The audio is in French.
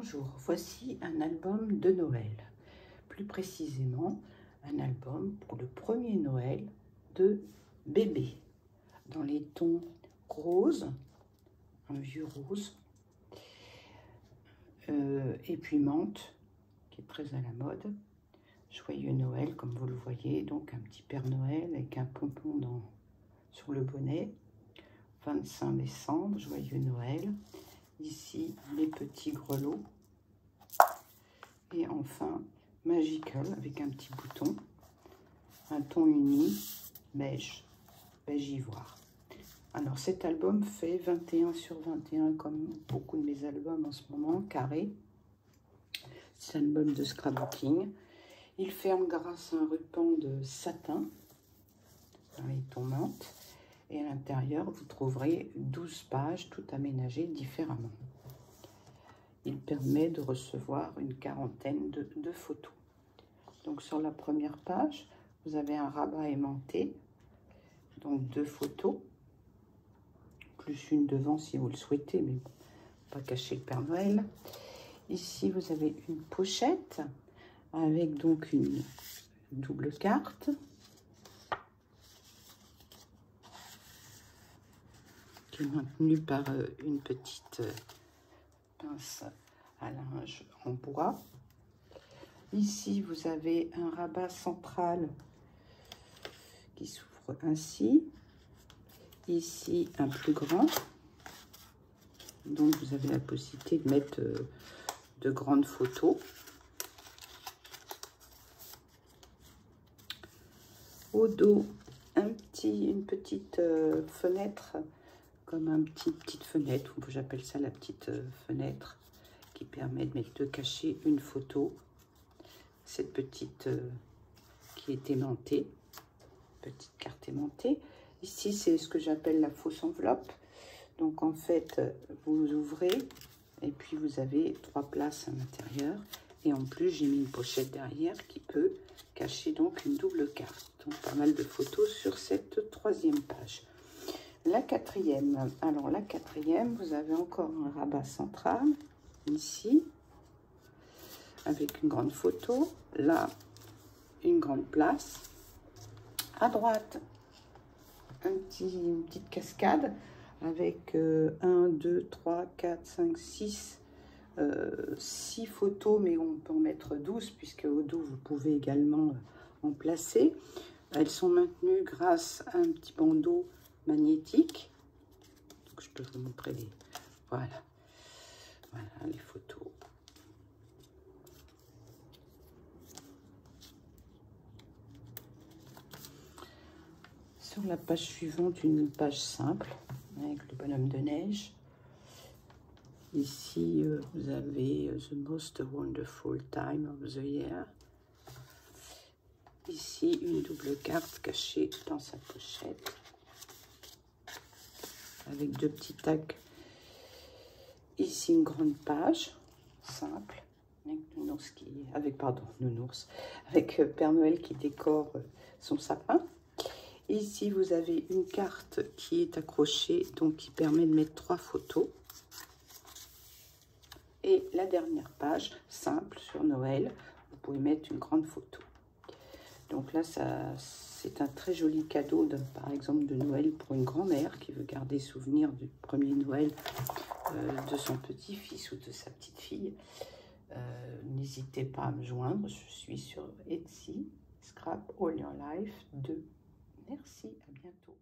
Bonjour, voici un album de Noël. Plus précisément, un album pour le premier Noël de bébé. Dans les tons rose, un vieux rose, et puis menthe, qui est très à la mode. Joyeux Noël, comme vous le voyez, donc un petit Père Noël avec un pompon sur le bonnet. 25 décembre, joyeux Noël. Ici, les petits grelots. Et enfin, Magical avec un petit bouton. Un ton uni, beige ivoire. Alors cet album fait 21 sur 21 comme beaucoup de mes albums en ce moment, carré. C'est un album de scrapbooking. Il ferme grâce à un ruban de satin dans les tons menthe. Et à l'intérieur, vous trouverez 12 pages, toutes aménagées différemment. Il permet de recevoir une quarantaine de photos. Donc sur la première page, vous avez un rabat aimanté, donc 2 photos, plus une devant si vous le souhaitez, mais pas cacher le Père Noël. Ici, vous avez une pochette avec donc une double carte. Qui est maintenue par une petite pince à linge en bois. Ici, vous avez un rabat central qui s'ouvre ainsi. Ici, un plus grand. Donc, vous avez la possibilité de mettre de grandes photos. Au dos, une petite fenêtre, comme petite fenêtre, ou j'appelle ça la petite fenêtre, qui permet de cacher une photo. Cette petite qui est aimantée, petite carte aimantée. Ici, c'est ce que j'appelle la fausse enveloppe. Donc, en fait, vous ouvrez et puis vous avez 3 places à l'intérieur. Et en plus, j'ai mis une pochette derrière qui peut cacher donc une double carte. Donc, pas mal de photos sur cette 3e page. La 4e. Alors, la 4e, vous avez encore un rabat central, ici, avec une grande photo. Là, une grande place. À droite, une petite cascade avec 1, 2, 3, 4, 5, 6 photos, mais on peut en mettre 12, puisque au dos, vous pouvez également en placer. Elles sont maintenues grâce à un petit bandeau magnétique. Donc, je peux vous montrer les... Voilà les photos. Sur la page suivante, une page simple avec le bonhomme de neige. Ici, vous avez The Most Wonderful Time of the Year. Ici, une double carte cachée dans sa pochette avec 2 petits tacs. Ici, une grande page simple avec Père Noël qui décore son sapin. Ici, vous avez une carte qui est accrochée, donc qui permet de mettre 3 photos. Et la dernière page, simple, sur Noël, vous pouvez mettre une grande photo. Donc là, c'est un très joli cadeau, par exemple, de Noël pour une grand-mère qui veut garder souvenir du premier Noël de son petit-fils ou de sa petite-fille. N'hésitez pas à me joindre, je suis sur Etsy, Scrap All Your Life 2. Merci, à bientôt.